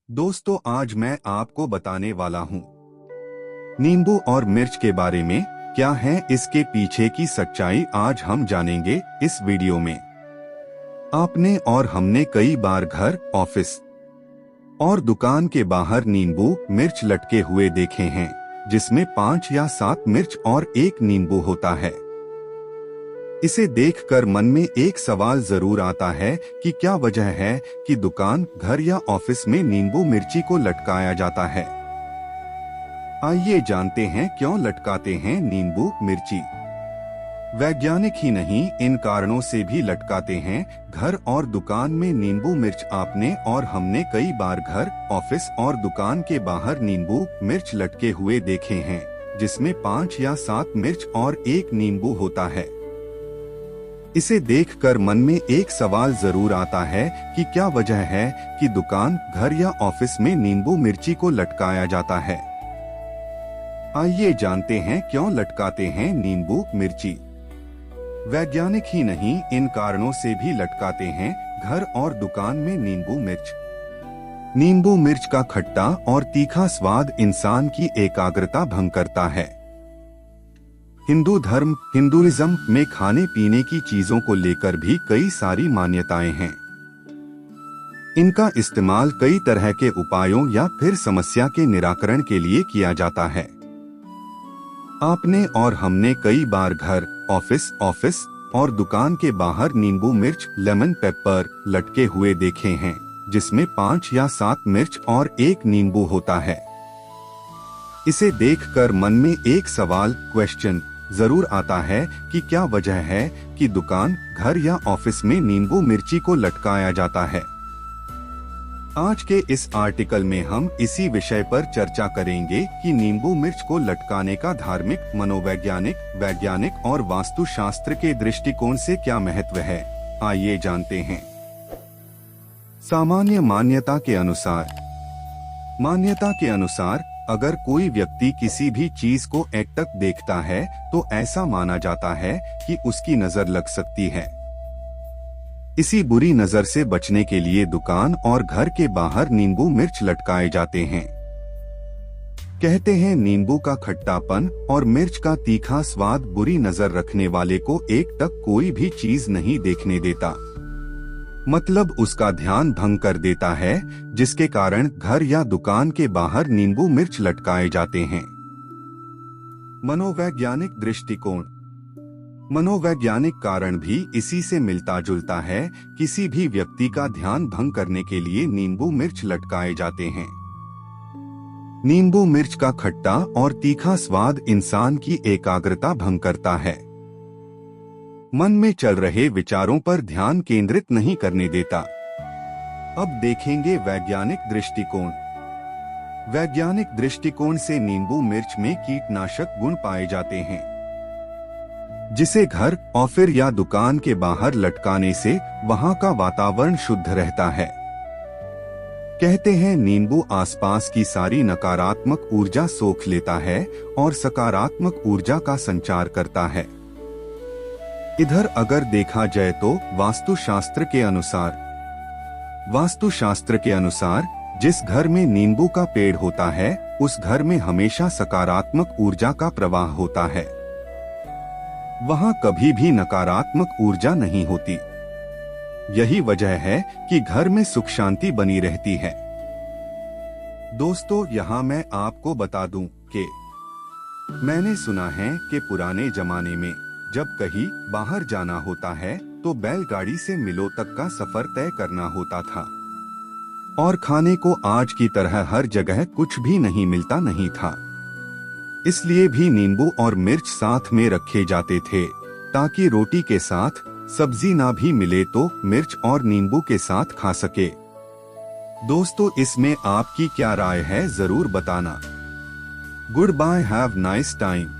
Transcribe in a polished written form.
दोस्तों, आज मैं आपको बताने वाला हूँ नींबू और मिर्च के बारे में। क्या है इसके पीछे की सच्चाई, आज हम जानेंगे इस वीडियो में। आपने और हमने कई बार घर, ऑफिस और दुकान के बाहर नींबू मिर्च लटके हुए देखे हैं, जिसमें 5 या 7 मिर्च और 1 नींबू होता है। इसे देखकर मन में एक सवाल जरूर आता है कि क्या वजह है कि दुकान, घर या ऑफिस में नींबू मिर्ची को लटकाया जाता है। आइए जानते हैं क्यों लटकाते हैं नींबू मिर्ची। वैज्ञानिक ही नहीं, इन कारणों से भी लटकाते हैं। घर और दुकान में नींबू मिर्च आपने और हमने कई बार घर, ऑफिस और दुकान के बाहर नींबू मिर्च लटके हुए देखे हैं, जिसमें 5 या 7 मिर्च और 1 नींबू होता है। इसे देखकर मन में एक सवाल जरूर आता है कि क्या वजह है कि दुकान, घर या ऑफिस में नींबू मिर्ची को लटकाया जाता है। आइए जानते हैं क्यों लटकाते हैं नींबू मिर्ची। वैज्ञानिक ही नहीं, इन कारणों से भी लटकाते हैं। घर और दुकान में नींबू मिर्च। नींबू मिर्च का खट्टा और तीखा स्वाद इंसान की एकाग्रता भंग करता है। हिंदुइज्म में खाने पीने की चीजों को लेकर भी कई सारी मान्यताएं हैं। इनका इस्तेमाल कई तरह के उपायों या फिर समस्या के निराकरण के लिए किया जाता है। आपने और हमने कई बार घर, ऑफिस और दुकान के बाहर नींबू मिर्च, लेमन पेपर लटके हुए देखे हैं, जिसमें 5 या 7 मिर्च और 1 नींबू होता है। इसे देखकर मन में एक सवाल, क्वेश्चन जरूर आता है कि क्या वजह है कि दुकान, घर या ऑफिस में नींबू मिर्ची को लटकाया जाता है। आज के इस आर्टिकल में हम इसी विषय पर चर्चा करेंगे कि नींबू मिर्च को लटकाने का धार्मिक, मनोवैज्ञानिक, वैज्ञानिक और वास्तुशास्त्र के दृष्टिकोण से क्या महत्व है। आइए जानते हैं। सामान्य मान्यता के अनुसार अगर कोई व्यक्ति किसी भी चीज को एकटक देखता है तो ऐसा माना जाता है कि उसकी नजर लग सकती है। इसी बुरी नजर से बचने के लिए दुकान और घर के बाहर नींबू मिर्च लटकाए जाते हैं। कहते हैं नींबू का खट्टापन और मिर्च का तीखा स्वाद बुरी नजर रखने वाले को एकटक कोई भी चीज नहीं देखने देता, मतलब उसका ध्यान भंग कर देता है, जिसके कारण घर या दुकान के बाहर नींबू मिर्च लटकाए जाते हैं। मनोवैज्ञानिक दृष्टिकोण। मनोवैज्ञानिक कारण भी इसी से मिलता जुलता है। किसी भी व्यक्ति का ध्यान भंग करने के लिए नींबू मिर्च लटकाए जाते हैं। नींबू मिर्च का खट्टा और तीखा स्वाद इंसान की एकाग्रता भंग करता है, मन में चल रहे विचारों पर ध्यान केंद्रित नहीं करने देता। अब देखेंगे वैज्ञानिक दृष्टिकोण। वैज्ञानिक दृष्टिकोण से नींबू मिर्च में कीटनाशक गुण पाए जाते हैं, जिसे घर, ऑफिस या दुकान के बाहर लटकाने से वहां का वातावरण शुद्ध रहता है। कहते हैं नींबू आसपास की सारी नकारात्मक ऊर्जा सोख लेता है और सकारात्मक ऊर्जा का संचार करता है। इधर अगर देखा जाए तो वास्तुशास्त्र के अनुसार जिस घर में नींबू का पेड़ होता है, उस घर में हमेशा सकारात्मक ऊर्जा का प्रवाह होता है। वहां कभी भी नकारात्मक ऊर्जा नहीं होती। यही वजह है कि घर में सुख शांति बनी रहती है। दोस्तों, यहाँ मैं आपको बता दूं कि मैंने सुना है कि पुराने जमाने में जब कहीं बाहर जाना होता है तो बैलगाड़ी से मिलों तक का सफर तय करना होता था, और खाने को आज की तरह हर जगह कुछ भी नहीं मिलता नहीं था। इसलिए भी नींबू और मिर्च साथ में रखे जाते थे, ताकि रोटी के साथ सब्जी ना भी मिले तो मिर्च और नींबू के साथ खा सके। दोस्तों, इसमें आपकी क्या राय है, जरूर बताना। Good bye, have nice time.